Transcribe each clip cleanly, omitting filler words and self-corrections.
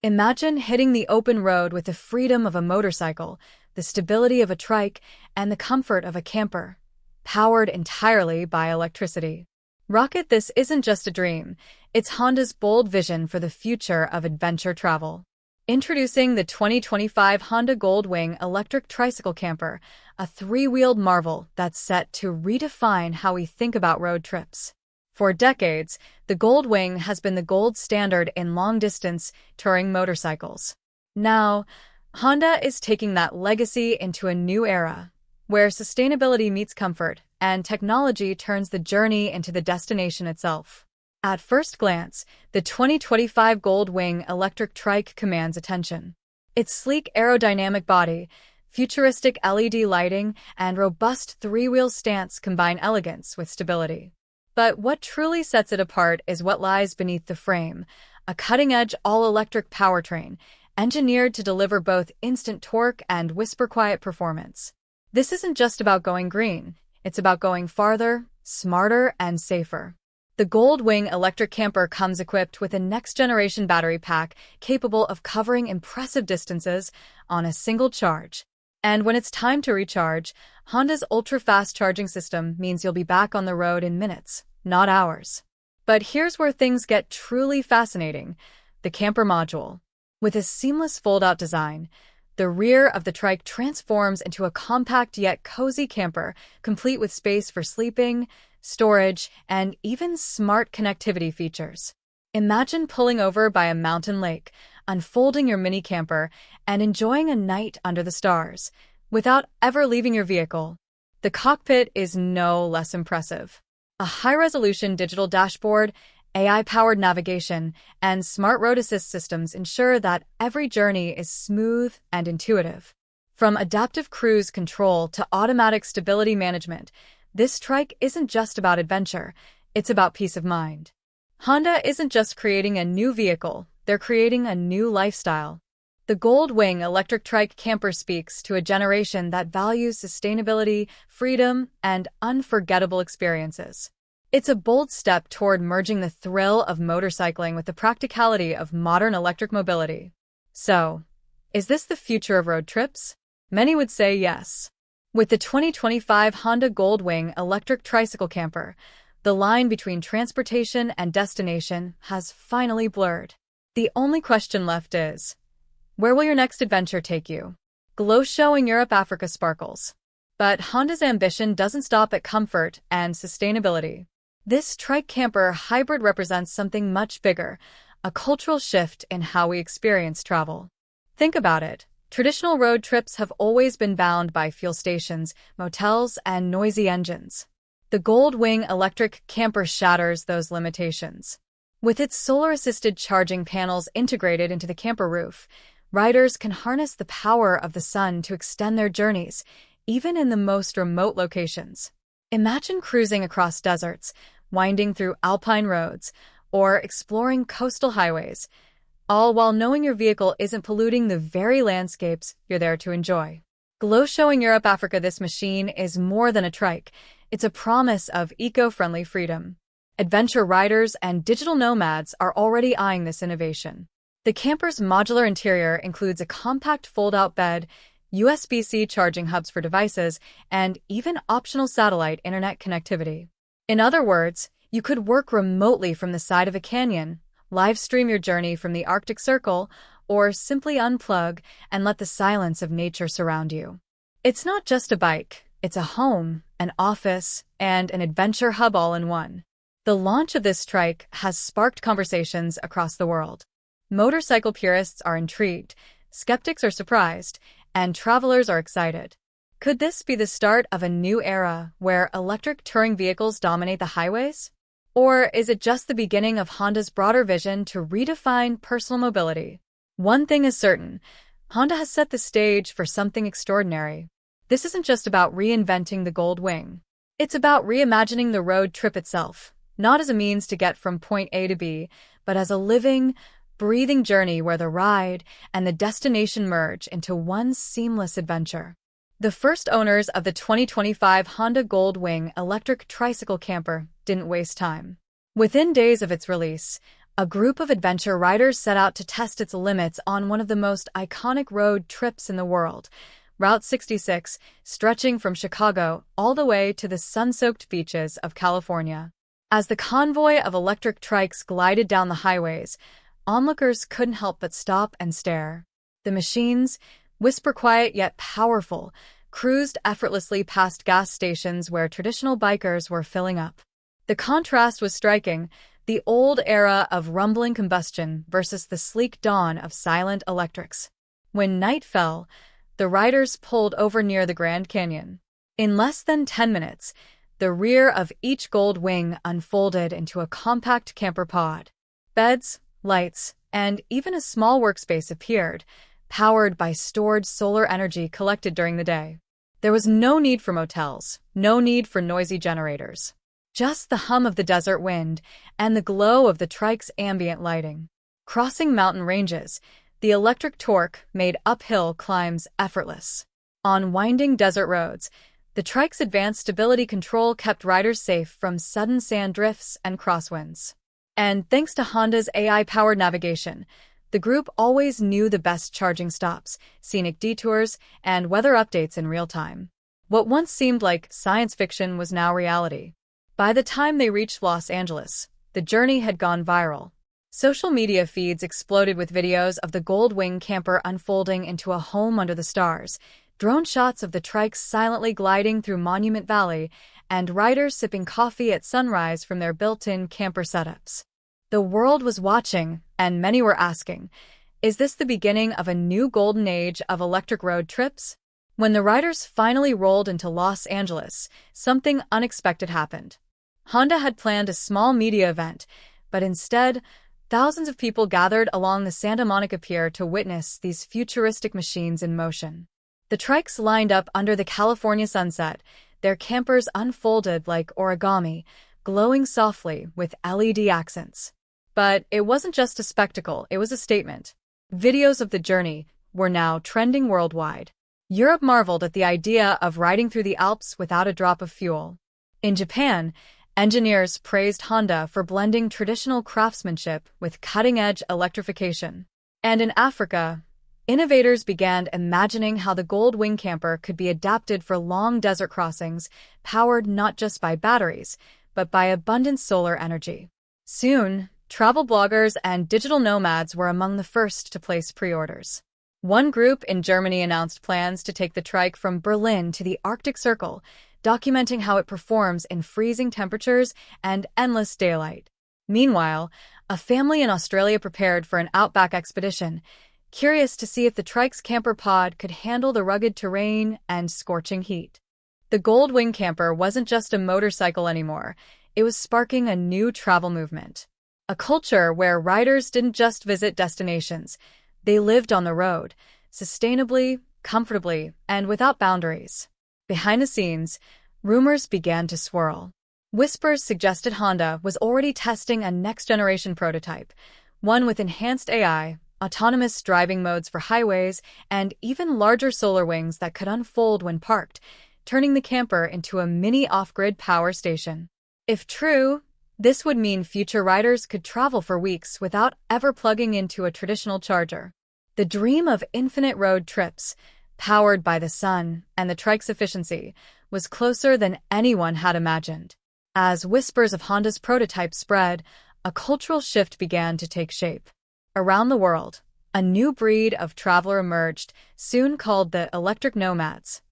Imagine hitting the open road with the freedom of a motorcycle, the stability of a trike, and the comfort of a camper, powered entirely by electricity. Rocket, this isn't just a dream, it's Honda's bold vision for the future of adventure travel. Introducing the 2025 Honda Goldwing Electric Tricycle Camper, a three-wheeled marvel that's set to redefine how we think about road trips. For decades, the Goldwing has been the gold standard in long-distance touring motorcycles. Now, Honda is taking that legacy into a new era, where sustainability meets comfort and technology turns the journey into the destination itself. At first glance, the 2025 Goldwing Electric Trike commands attention. Its sleek aerodynamic body, futuristic LED lighting, and robust three-wheel stance combine elegance with stability. But what truly sets it apart is what lies beneath the frame, a cutting-edge all-electric powertrain, engineered to deliver both instant torque and whisper-quiet performance. This isn't just about going green, it's about going farther, smarter, and safer. The Goldwing Electric Camper comes equipped with a next-generation battery pack capable of covering impressive distances on a single charge. And when it's time to recharge, Honda's ultra-fast charging system means you'll be back on the road in minutes, not hours. But here's where things get truly fascinating: the camper module. With a seamless fold-out design, the rear of the Trike transforms into a compact yet cozy camper, complete with space for sleeping, storage, and even smart connectivity features. Imagine pulling over by a mountain lake, unfolding your mini camper, and enjoying a night under the stars, without ever leaving your vehicle. The cockpit is no less impressive. A high-resolution digital dashboard, AI-powered navigation, and smart road assist systems ensure that every journey is smooth and intuitive. From adaptive cruise control to automatic stability management, this Trike isn't just about adventure, it's about peace of mind. Honda isn't just creating a new vehicle, they're creating a new lifestyle. The Goldwing Electric Trike Camper speaks to a generation that values sustainability, freedom, and unforgettable experiences. It's a bold step toward merging the thrill of motorcycling with the practicality of modern electric mobility. So, is this the future of road trips? Many would say yes. With the 2025 Honda Goldwing Electric Tricycle Camper, the line between transportation and destination has finally blurred. The only question left is, where will your next adventure take you? Glow show in Europe, Africa sparkles. But Honda's ambition doesn't stop at comfort and sustainability. This Trike Camper hybrid represents something much bigger, a cultural shift in how we experience travel. Think about it. Traditional road trips have always been bound by fuel stations, motels, and noisy engines. The Goldwing Electric Camper shatters those limitations. With its solar-assisted charging panels integrated into the camper roof, riders can harness the power of the sun to extend their journeys, even in the most remote locations. Imagine cruising across deserts, winding through alpine roads, or exploring coastal highways, all while knowing your vehicle isn't polluting the very landscapes you're there to enjoy. Glow showing Europe, Africa, this machine is more than a trike. It's a promise of eco-friendly freedom. Adventure riders and digital nomads are already eyeing this innovation. The camper's modular interior includes a compact fold-out bed, USB-C charging hubs for devices, and even optional satellite internet connectivity. In other words, you could work remotely from the side of a canyon, live stream your journey from the Arctic Circle, or simply unplug and let the silence of nature surround you. It's not just a bike, it's a home, an office, and an adventure hub all in one. The launch of this Trike has sparked conversations across the world. Motorcycle purists are intrigued, skeptics are surprised, and travelers are excited. Could this be the start of a new era where electric touring vehicles dominate the highways? Or is it just the beginning of Honda's broader vision to redefine personal mobility? One thing is certain, Honda has set the stage for something extraordinary. This isn't just about reinventing the Goldwing. It's about reimagining the road trip itself, not as a means to get from point A to B, but as a living, breathing journey where the ride and the destination merge into one seamless adventure. The first owners of the 2025 Honda Goldwing Electric Tricycle Camper didn't waste time. Within days of its release, a group of adventure riders set out to test its limits on one of the most iconic road trips in the world, Route 66, stretching from Chicago all the way to the sun-soaked beaches of California. As the convoy of electric trikes glided down the highways, onlookers couldn't help but stop and stare. The machines, whisper-quiet yet powerful, cruised effortlessly past gas stations where traditional bikers were filling up. The contrast was striking, the old era of rumbling combustion versus the sleek dawn of silent electrics. When night fell, the riders pulled over near the Grand Canyon. In less than 10 minutes, the rear of each gold wing unfolded into a compact camper pod. Beds, lights, and even a small workspace appeared, powered by stored solar energy collected during the day. There was no need for motels, no need for noisy generators. Just the hum of the desert wind and the glow of the trike's ambient lighting. Crossing mountain ranges, the electric torque made uphill climbs effortless. On winding desert roads, the trike's advanced stability control kept riders safe from sudden sand drifts and crosswinds. And thanks to Honda's AI-powered navigation, the group always knew the best charging stops, scenic detours, and weather updates in real time. What once seemed like science fiction was now reality. By the time they reached Los Angeles, the journey had gone viral. Social media feeds exploded with videos of the Gold Wing camper unfolding into a home under the stars, drone shots of the trikes silently gliding through Monument Valley, and riders sipping coffee at sunrise from their built-in camper setups. The world was watching, and many were asking, is this the beginning of a new golden age of electric road trips? When the riders finally rolled into Los Angeles, something unexpected happened. Honda had planned a small media event, but instead, thousands of people gathered along the Santa Monica Pier to witness these futuristic machines in motion. The trikes lined up under the California sunset, their campers unfolded like origami, glowing softly with LED accents. But it wasn't just a spectacle, it was a statement. Videos of the journey were now trending worldwide. Europe marveled at the idea of riding through the Alps without a drop of fuel. In Japan, engineers praised Honda for blending traditional craftsmanship with cutting-edge electrification. And in Africa, innovators began imagining how the Gold Wing camper could be adapted for long desert crossings, powered not just by batteries, but by abundant solar energy. Soon, travel bloggers and digital nomads were among the first to place pre-orders. One group in Germany announced plans to take the trike from Berlin to the Arctic Circle, documenting how it performs in freezing temperatures and endless daylight. Meanwhile, a family in Australia prepared for an outback expedition, curious to see if the trike's camper pod could handle the rugged terrain and scorching heat. The Gold Wing camper wasn't just a motorcycle anymore, it was sparking a new travel movement. A culture where riders didn't just visit destinations, they lived on the road, sustainably, comfortably, and without boundaries. Behind the scenes, rumors began to swirl. Whispers suggested Honda was already testing a next-generation prototype, one with enhanced AI, autonomous driving modes for highways, and even larger solar wings that could unfold when parked, turning the camper into a mini off-grid power station. If true, this would mean future riders could travel for weeks without ever plugging into a traditional charger. The dream of infinite road trips, powered by the sun and the trike's efficiency, was closer than anyone had imagined. As whispers of Honda's prototype spread, a cultural shift began to take shape. Around the world, a new breed of traveler emerged, soon called the electric nomads.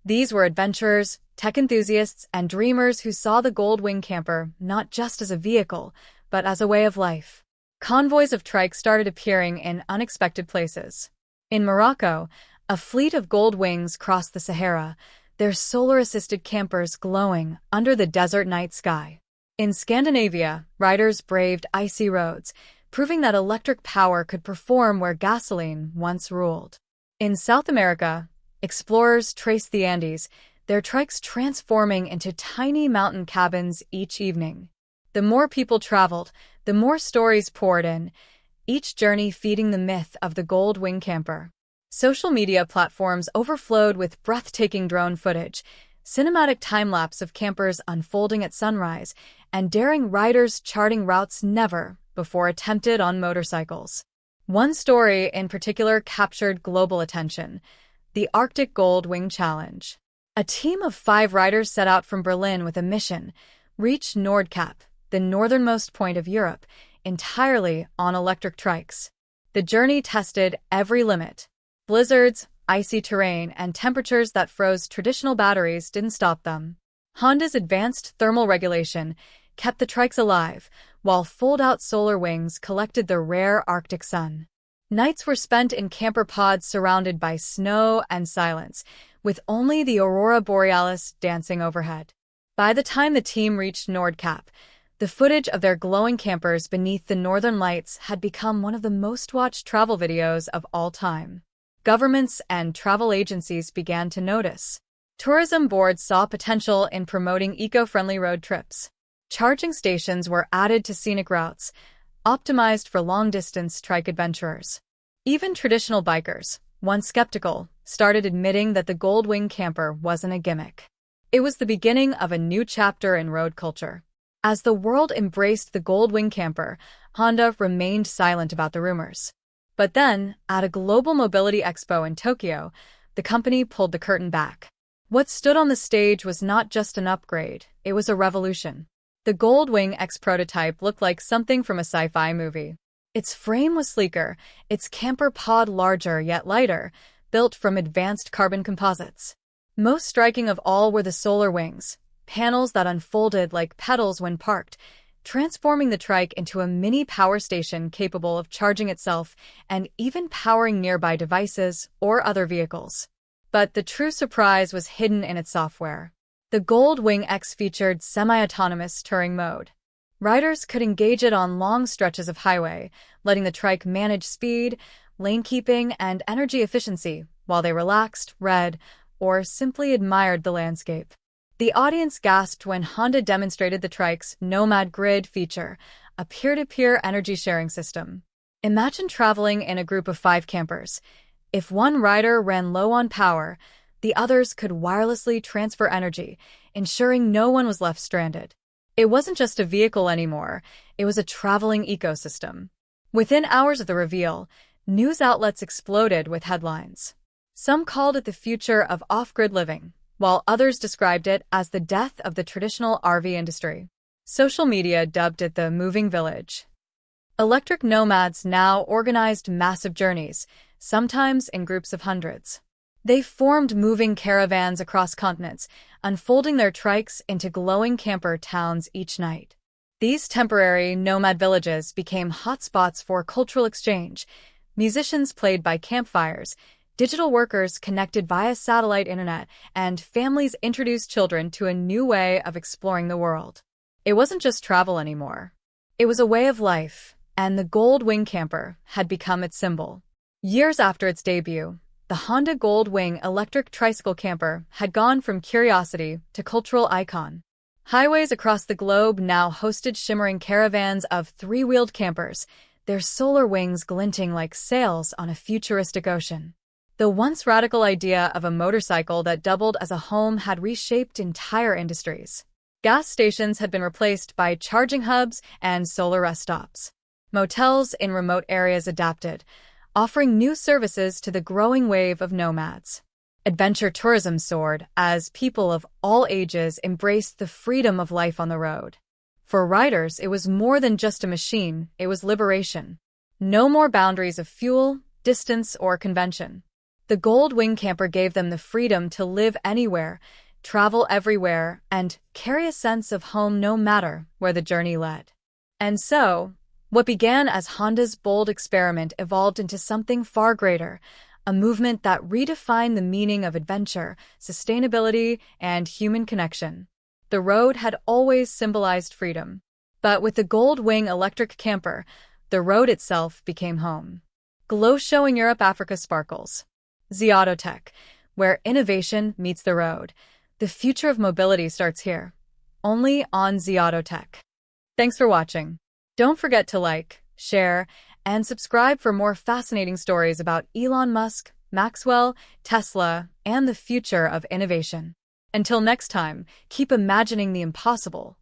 These were adventurers, tech enthusiasts, and dreamers who saw the Gold Wing camper not just as a vehicle, but as a way of life. Convoys of trikes started appearing in unexpected places. In Morocco, a fleet of gold wings crossed the Sahara, their solar-assisted campers glowing under the desert night sky. In Scandinavia, riders braved icy roads, proving that electric power could perform where gasoline once ruled. In South America, explorers traced the Andes, their trikes transforming into tiny mountain cabins each evening. The more people traveled, the more stories poured in, each journey feeding the myth of the Gold Wing camper. Social media platforms overflowed with breathtaking drone footage, cinematic time-lapse of campers unfolding at sunrise, and daring riders charting routes never, before attempted on motorcycles. One story in particular captured global attention: the Arctic Gold Wing Challenge. A team of 5 riders set out from Berlin with a mission: reach Nordkap, the northernmost point of Europe, entirely on electric trikes. The journey tested every limit. Blizzards, icy terrain, and temperatures that froze traditional batteries didn't stop them. Honda's advanced thermal regulation kept the trikes alive, while fold-out solar wings collected the rare Arctic sun. Nights were spent in camper pods surrounded by snow and silence, with only the aurora borealis dancing overhead. By the time the team reached Nordkap, the footage of their glowing campers beneath the northern lights had become one of the most-watched travel videos of all time. Governments and travel agencies began to notice. Tourism boards saw potential in promoting eco-friendly road trips. Charging stations were added to scenic routes, optimized for long-distance trike adventurers. Even traditional bikers, once skeptical, started admitting that the Gold Wing camper wasn't a gimmick. It was the beginning of a new chapter in road culture. As the world embraced the Gold Wing camper, Honda remained silent about the rumors. But then, at a global mobility expo in Tokyo, the company pulled the curtain back. What stood on the stage was not just an upgrade, it was a revolution. The Gold Wing X prototype looked like something from a sci-fi movie. Its frame was sleeker, its camper pod larger yet lighter, built from advanced carbon composites. Most striking of all were the solar wings, panels that unfolded like petals when parked, transforming the trike into a mini power station capable of charging itself and even powering nearby devices or other vehicles. But the true surprise was hidden in its software. The Gold Wing X featured semi-autonomous touring mode. Riders could engage it on long stretches of highway, letting the trike manage speed, lane keeping, and energy efficiency while they relaxed, read, or simply admired the landscape. The audience gasped when Honda demonstrated the trike's Nomad Grid feature, a peer-to-peer energy sharing system. Imagine traveling in a group of 5 campers. If one rider ran low on power, the others could wirelessly transfer energy, ensuring no one was left stranded. It wasn't just a vehicle anymore, it was a traveling ecosystem. Within hours of the reveal, news outlets exploded with headlines. Some called it the future of off-grid living, while others described it as the death of the traditional RV industry. Social media dubbed it the moving village. Electric nomads now organized massive journeys, sometimes in groups of hundreds. They formed moving caravans across continents, unfolding their trikes into glowing camper towns each night. These temporary nomad villages became hotspots for cultural exchange. Musicians played by campfires, digital workers connected via satellite internet, and families introduced children to a new way of exploring the world. It wasn't just travel anymore. It was a way of life, and the Gold Wing camper had become its symbol. Years after its debut, the Honda Gold Wing electric tricycle camper had gone from curiosity to cultural icon. Highways across the globe now hosted shimmering caravans of 3-wheeled campers, their solar wings glinting like sails on a futuristic ocean. The once radical idea of a motorcycle that doubled as a home had reshaped entire industries. Gas stations had been replaced by charging hubs and solar rest stops. Motels in remote areas adapted, offering new services to the growing wave of nomads. Adventure tourism soared as people of all ages embraced the freedom of life on the road. For riders, it was more than just a machine, it was liberation. No more boundaries of fuel, distance, or convention. The Gold Wing camper gave them the freedom to live anywhere, travel everywhere, and carry a sense of home no matter where the journey led. And so, what began as Honda's bold experiment evolved into something far greater, a movement that redefined the meaning of adventure, sustainability, and human connection. The road had always symbolized freedom. But with the Gold Wing electric camper, the road itself became home. Glow showing Europe, Africa sparkles. Autotech, where innovation meets the road. The future of mobility starts here. Only on Autotech. Thanks for watching. Don't forget to like, share, and subscribe for more fascinating stories about Elon Musk, Maxwell, Tesla, and the future of innovation. Until next time, keep imagining the impossible.